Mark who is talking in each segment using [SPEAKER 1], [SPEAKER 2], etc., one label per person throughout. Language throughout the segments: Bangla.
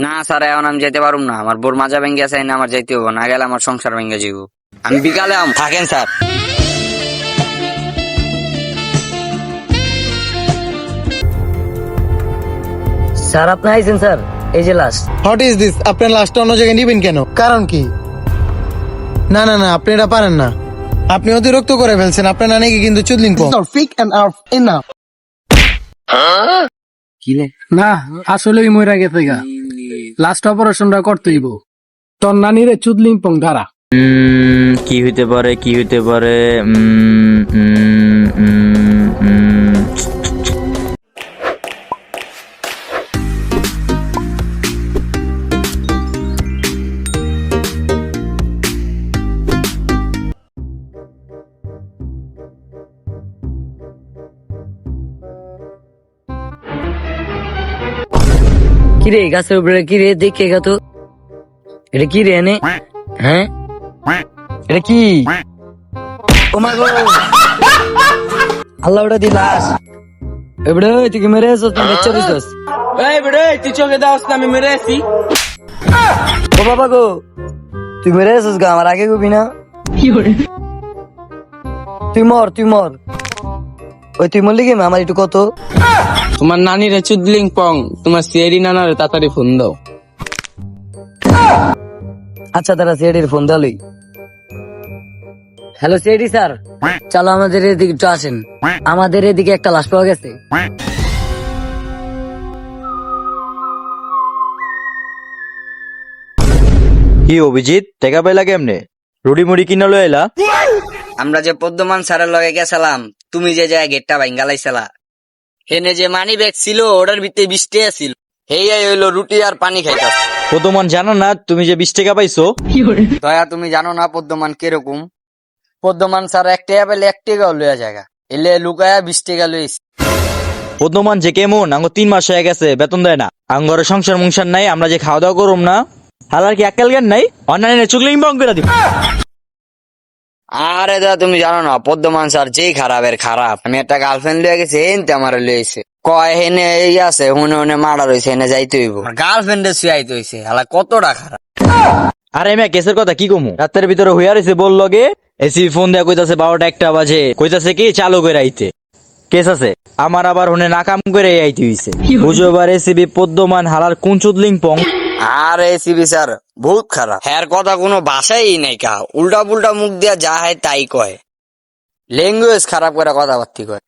[SPEAKER 1] না স্যার এখন আমি যেতে পারুম না, আমার বোর মাজা ভেঙে আছে না, আমার যাইতে হবো, না গেলে আমার সংসার ভেঙে যাইব। আমি বিকালে থাকেন স্যার।
[SPEAKER 2] স্যার আপনি আইছেন স্যার, এই যে লাস্ট।
[SPEAKER 3] What is this? আপনার লাস্টটা অন্য জায়গায় নিবেন কেন? কারণ কি? না না না, আপনি এটা পারেন না, আপনি অতিরিক্ত করে ফেলছেন। আপনার নানিকে কিন্তু চুদলিং ফিক এন্ড আউট এনাফ।
[SPEAKER 4] না আসলে মইরা গেছে গা, লাস্ট অপারেশনটা করতেইব। তোর নানিরে চুদলিং পং ধারা।
[SPEAKER 5] কি হইতে পারে, কি হইতে পারে?
[SPEAKER 2] কিরে গাছের উপরে কিরে দেখে গা তো, এটা কি রে এনে? হ্যাঁ এটা কি? ও মা গো, আল্লাহ ওটা দিলাস। এবারে তুই কি মেরে আসছ? তুমি বাচ্চা দিছস?
[SPEAKER 6] এই বেড়ে তুই চোখে দাওস না আমি মেরে আসি।
[SPEAKER 2] ও বাবা গো, তুই মেরে আসছ গা, আমার আগে গবি না? তুই মর, তুই মর। ওই তুই মরলি গেম, আমার একটু কত।
[SPEAKER 6] তোমার নানিরে চুদলিং পং, তোমার সিয়ারি নানারে তাড়াতাড়ি ফোন দাও।
[SPEAKER 2] আচ্ছা তারা সিআইডির ফোন দালই। হ্যালো সিআইডি স্যার, চলো আমাদের এদিকে একটু আসেন, আমাদের এদিকে একটা লাশ পাওয়া গেছে।
[SPEAKER 5] কি অভিজিৎ, টাকা পাইলা কেমনে? রুডি মুড়ি কিনা লই এলা?
[SPEAKER 1] আমরা যে পদ্মমান স্যারের লগে গেছিলাম, তুমি যে জায়গায় গেটটা ভাঙ্গা লাইছিলা, হেনে যে মানি ব্যাগ ছিল ওটার ভিতরে 20 টাকা ছিল। হেই হইলো রুটি আর পানি খাইতাম।
[SPEAKER 5] পদ্মমান জানো না তুমি যে 20 টাকা পাইছো?
[SPEAKER 1] দয়া তুমি জানো না পদ্মমান কিরকম? পদ্মমান স্যার 1 টাকা পেলে 1 টাকাও লইয়া জায়গা, এলে লুকায়া 20 টাকা লইছি।
[SPEAKER 5] পদ্মমান যে কেমন, আঙ্গ 3 মাস হয়ে গেছে বেতন দেয় না, আঙ্গর সংসার মুংসার নাই, আমরা যে খাওয়া দাওয়া করুম না, হালার কি আক্কেল জ্ঞান নাই? অন্যান্য চুগলিং বং করে দিব।
[SPEAKER 1] আরে দাদা তুমি জানো না পদ্মমান স্যার যেই খারাপের খারাপ। আমি একটা গার্লফ্রেন্ড লইয়া গেছি, হেনতে আমার লইছে কয় হেনে এই আছে হুনে হুনে মার্ডার হইছে, হেনে যাইতে হইব। গার্লফ্রেন্ডের শুয়াইতে হইছে, হালা কতটা খারাপ।
[SPEAKER 5] আরে মেয়ে কেসের কথা কি কমু? রাতের ভিতরে হইয়া রইছে বললো গে, এসি ফোন দেয়া কইতাছে 12টা 1টা বাজে, কইতাছে কি চালু করে আইতে। কেস আছে আমার, আবার হুনে নাকাম করে আইতে হইছে। বুঝো এবার এসিবি পদ্মমান হালার কোন চুদলিং পং।
[SPEAKER 1] আর এসিবি স্যার বহুত খারাপ, হ্যার কথা কোনো ভাষাই নাই কা, উল্টা পুল্টা মুখ দিয়া যা হয় তাই কয়, ল্যাঙ্গুয়েজ খারাপ করে কথাবার্তি কয়।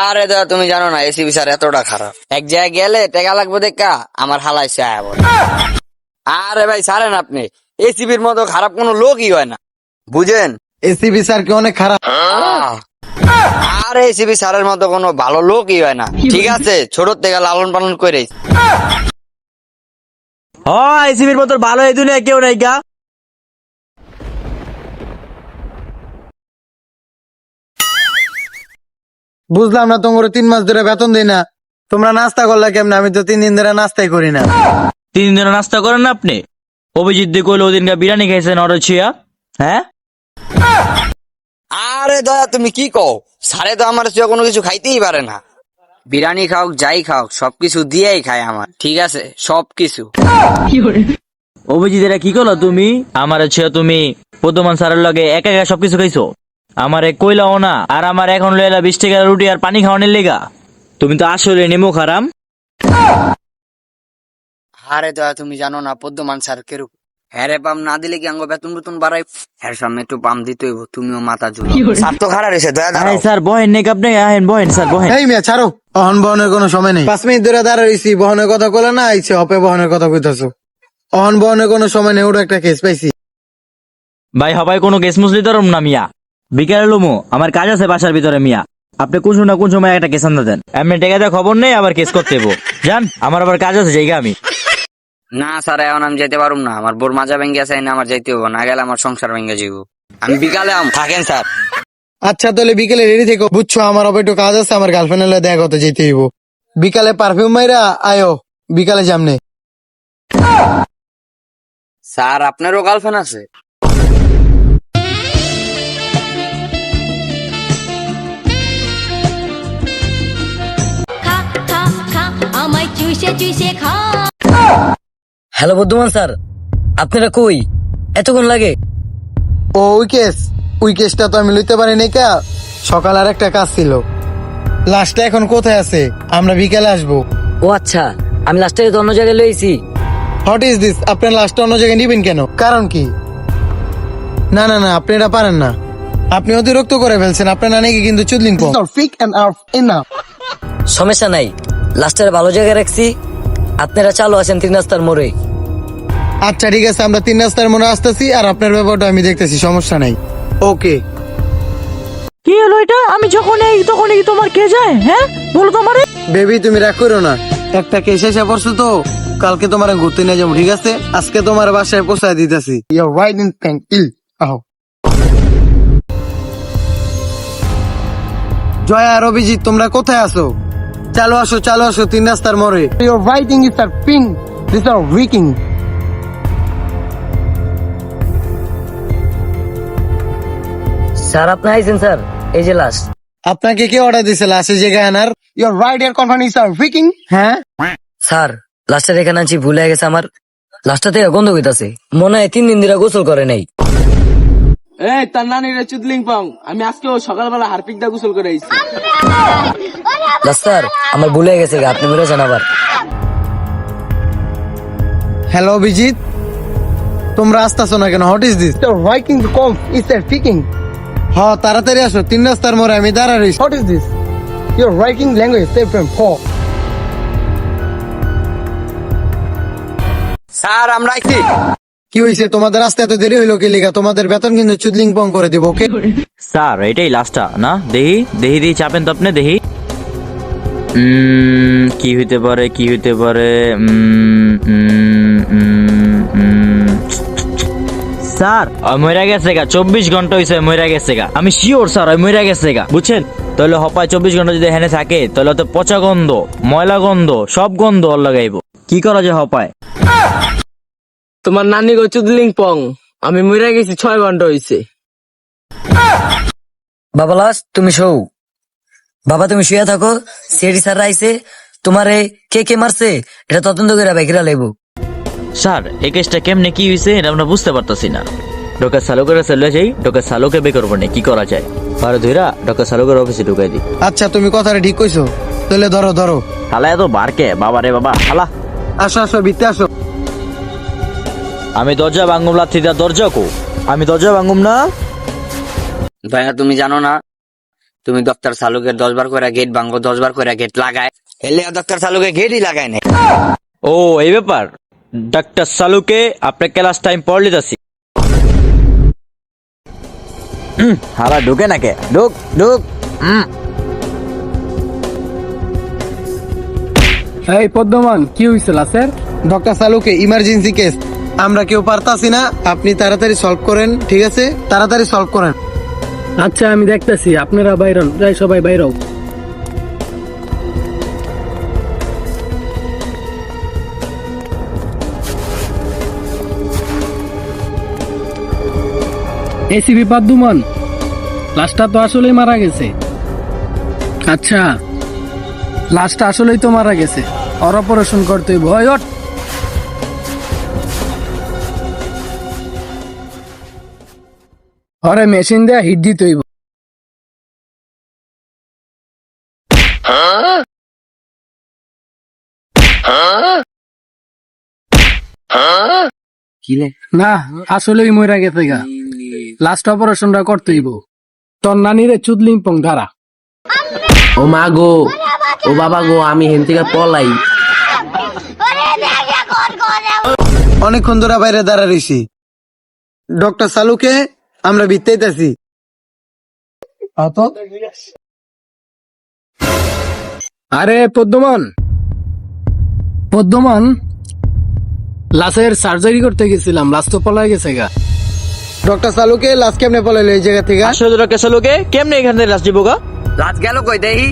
[SPEAKER 1] আরে দাদা তুমি জানো না এসিবি স্যার এতটা খারাপ, এক জায়গায় গেলে টাকা লাগবে দেখা আমার হালাইছে আয়া বলে। আরে ভাই ছাড়েন আপনি, এসিবির মতো খারাপ কোনো লোকই হয় না, বুঝেন?
[SPEAKER 3] এসিবি স্যার কি অনেক খারাপ?
[SPEAKER 1] আর এসিবি স্যারের মতো কোনো ভালো লোকই হয় না। ঠিক আছে, ছোট থেকে লালন পালন করে
[SPEAKER 5] এসিবির মতো ভালো এই দুনিয়া কেউ নাই গা।
[SPEAKER 3] বুঝলাম না, তোমরা 3 মাস ধরে বেতন দেই না, তোমরা নাস্তা করলে কেমনে? আমি তো 3 দিন ধরে নাস্তাই করি না।
[SPEAKER 5] 3 দিন নাস্তা করেন না আপনি? অভিজিৎ দিয়ে কইলো ওদিনকে বিরিয়ানি খাইছেন অরছিয়া, হ্যাঁ?
[SPEAKER 1] আরে দয়া তুমি কি কও? সারে তো আমার চেয়ে কোনো কিছু খাইতেই পারে না, বিরিয়ানি খাও যাই খাও সবকিছু দিয়েই খায় আমার, ঠিক আছে সবকিছু।
[SPEAKER 5] অভিজিৎ এটা কি করলো তুমি? আমার ছিয়া তুমি পদ্মমান স্যারের লগে একা একা সবকিছু খাইছো, আমারে কইলাও না, আর আমার এখন লইলা 20 টাকা রুটি আর পানি খাওয়ানোর লেগা। তুমি তো আসলে নেমো খারাম।
[SPEAKER 1] আরে দয়া তুমি জানো না পদ্মমান স্যার কেরূপ, হ্যারে পাম না দিলে কি আঙ্গ বেতন বেতন বাড়াই, হ্যার সামনে একটু পাম দিতে হইব, তুমিও মাথা ঝুলো। স্যার তো খারাপ হয়েছে, দয়া দাঁড়াও।
[SPEAKER 5] আরে স্যার বহেন নেক আপনি, আহেন বহেন স্যার বহেন।
[SPEAKER 3] এই মিয়া ছাড়ো, অহন বহনের কোনো সময় নেই। 5 মিনিট ধরে দাঁড়া রইছি, বহনের কথা কইলে না আইছে হপে বহনের কথা কইতাছো। অহন বহনের কোনো সময় নেই, ওটা একটা কেস পাইছি।
[SPEAKER 5] ভাই হবাই কোনো কেস মুসলি ধরুম না মিয়া, বিকালে লুমো, আমার কাজ আছে বাসার ভিতরে মিয়া। আপনি কোন না কোন সময় একটা কেস আনতে দেন, এমনি টেকা দেওয়া খবর নেই, আবার কেস করতে হইব। জান আমার আবার কাজ আছে জায়গা আমি।
[SPEAKER 1] না স্যার এখন আমি যেতে পারুম না, আমার বোর মাজা ভেঙে আছে না, আমার যাইতে হইব, না গেলে আমার সংসার ভেঙে যাইব। আমি বিকালে থাকেন স্যার।
[SPEAKER 3] আচ্ছা তাহলে বিকেলে রেডি থেকো, বুঝছো? আমার অবে একটু কাজ আছে, আমার গার্লফ্রেন্ডের দেখা করতে যেতে হইব। বিকালে পারফিউম মাইরা আয়ো, বিকালে সামনে।
[SPEAKER 1] স্যার আপনারও গার্লফ্রেন্ড আছে?
[SPEAKER 7] খা খা খা আমায় চুষে চুষে খা
[SPEAKER 2] হ্যালো বর্ধমান স্যার, আপনারা কই? এতক্ষণ লাগে?
[SPEAKER 3] ও ওই কেসটা তো আমি লইতে পারি নাই কা, সকাল আর একটা কাজ ছিল। লাস্টটা এখন কোথায় আছে? আমরা বিকেলে আসবো।
[SPEAKER 2] ও আচ্ছা, আমি লাস্টে তো অন্য জায়গায় লইছি।
[SPEAKER 3] What is this? আপনার লাস্টটা অন্য জায়গায় নিবেন কেন? কারণ কি? না না না, আপনি এটা পারেন না। আপনি অতিরিক্ত করে ফেলছেন। আপনার নানিকে কিন্তু চুদলিং পং।
[SPEAKER 2] সমস্যা নাই, লাস্টের ভালো জায়গায় রাখছি। আপনারা চালু আছেন 3 রাস্তার মোড়ে।
[SPEAKER 3] আচ্ছা ঠিক আছে, আমরা 3 রাস্তার মনে আসতেছি, আর আপনার ব্যাপারটা আমি দেখতেছি, সমস্যা নাই। ওকে।
[SPEAKER 5] কি হলো এটা? আমি যখন এই তখনই তোমার কে যায়? হ্যাঁ বলো তোমারে।
[SPEAKER 3] বেবি তুমি রাগ করো না, একটা কেস এসে পড়ছো তো, কালকে তোমার ঘুরতে নিয়ে যাবো, ঠিক আছে? আজকে তোমার বাসায় পৌঁছায় দিতেছি। জয়া আর অভিজিৎ, তোমরা কোথায় আছো? চালো আসো 3 রাস্তার মোড়ে। Your writing is a pink, these are wiking.
[SPEAKER 2] Sir আপনি আইছেন স্যার, এই যে লাস্ট।
[SPEAKER 3] আপনাকে কে অর্ডার দিছে লাশে জায়গায় আনার? Your right ear company is a wiking. হ্যাঁ
[SPEAKER 2] স্যার লাস্টের এখানে আনছি, ভুলে গেছে আমার। লাস্টটা থেকে গন্ধ হইতাছে, মনে হয় 3 দিন ধরে গোসল করে নাই।
[SPEAKER 6] এই তার নানির চুদলিং পং, আমি আজকেও সকালবেলা হারপিক দা গোসল করে আইছি।
[SPEAKER 2] লাস্ট স্যার আমার ভুলে গেছে, আপনি বলেছেন আবার।
[SPEAKER 3] হ্যালো অভিজিৎ, তোমরা আসতেছো না কেন? What is this? Your writing call is a wiking. হ্যাঁ তাড়াতাড়ি আসো, 3 রাস্তার মোড়ে আমি দাঁড়া রইছি। What is this? Your writing language is from Paul.
[SPEAKER 1] Sir আমরা আইছি।
[SPEAKER 3] কি হয়েছে তোমাদের? আসতে এত দেরি হইলো কি লিগা? তোমাদের বেতন কিন্তু চুদলিং পং করে দিব, ওকে?
[SPEAKER 5] স্যার এটাই লাস্টটা না? দেহি চাপেন তো আপনি, দেহি। কি হইতে পারে? স্যার মইরা গেছে গা, 24 ঘন্টা হইছে মইরা গেছে গা। আমি শিওর স্যার মইরা গেছে গা, বুঝছেন? তাহলে হপায় 24 ঘন্টা যদি এখানে থাকে, তাহলে তো পচা গন্ধ, ময়লা গন্ধ, সব গন্ধ ওর লাগাইব। কি করা যায় হপায়?
[SPEAKER 6] তোমার নানি গো চুদলিং পং, আমি মরে গেছি 6 ঘন্টা হইছে।
[SPEAKER 2] বাবা লাস্ট তুমি শো। বাবা তুমি শুয়ে থাকো, সিআইডি স্যার আইছে, তোমারে কে মারছে এটা তদন্ত করে বাইকরা লাইবো।
[SPEAKER 5] স্যার এই কেসটা কেমনে কি হয়েছে এটা আমরা বুঝতে পারতাছি না। ডক্টর সালুকের চলে যাই, ডক্টর সালুকে বের করবো না, কি করা যায়? পারে ধইরা ডক্টর সালুকের অফিসে ঢুকাই দিই।
[SPEAKER 3] আচ্ছা তুমি কথাটা ঠিক কইছো, তাহলে ধরো।
[SPEAKER 5] হালা এত বারকে, বাবা রে বাবা, হালা।
[SPEAKER 3] আসো ভিতরে আসো।
[SPEAKER 5] আমি দরজা ভাঙ্গুম, লাথিটা দরজা কো, আমি দরজা ভাঙ্গুম না।
[SPEAKER 1] ভাইয়া তুমি জানো না, তুমি ডক্টর সালুকের 10 বার করে গেট ভাঙ্গো, 10 বার করে গেট লাগায়, হেলে ডক্টর সালুকে গেটই লাগায় নাই।
[SPEAKER 5] ও এই ব্যাপার। ডক্টর সালুকে আপনার ক্লাস টাইম পড় লিতাছি। হালা ঢুকে নাকে, ঢুক।
[SPEAKER 4] এই পদ্মমান, কি হয়েছিল স্যার?
[SPEAKER 3] ডক্টর সালুকে ইমার্জেন্সি কেস, আমরা কেউ পারতাছি না, আপনি তাড়াতাড়ি সলভ করেন, ঠিক আছে? তাড়াতাড়ি সলভ করেন।
[SPEAKER 4] আচ্ছা আমি দেখতেছি, আপনারা বাইরন, যাই সবাই বাইরও। এসিবি পাদ্দুমান, লাশটা তো আসলেই মারা গেছে। আচ্ছা লাশটা আসলেই তো মারা গেছে, ওর অপারেশন করতে হইব। হয় ওঠ। ওরে মেশিন দিয়ে হিট দিতে হইব। না আসলেই মইরা গেছে গা, লাস্ট অপারেশনটা করতে হইব। তোর নানিরে চুদলিং পং ধারা।
[SPEAKER 6] ও মা গো, ও বাবা গো, আমি হেন থেকে পলাই।
[SPEAKER 3] অনেকক্ষণ ধরে বাইরে দাঁড়া রইছি। ডক্টর সালুকে আমরা বিত্তাইতেছি।
[SPEAKER 4] আরে পদ্মমান, লাশের সার্জারি করতে গেছিলাম, লাশ তো পলাই গেছে গা।
[SPEAKER 3] ডক্টর সালুকে লাস্ট কেমনে পলাইলো এই জায়গা থেকে?
[SPEAKER 5] আসলে ডক্টর সালুকে কেমনে এখান থেকে লাশ দিব গা?
[SPEAKER 1] লাজ গেল কই দেহি?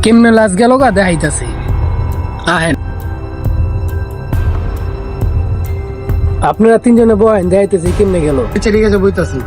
[SPEAKER 4] কেমনে লাশ গেল গা দেখাইতাছি, আহেন। আপনারা 3 জনে বয়েন, দেখাইতেছি কেমনে গেল।
[SPEAKER 3] আচ্ছা ঠিক আছে, বইতাছি।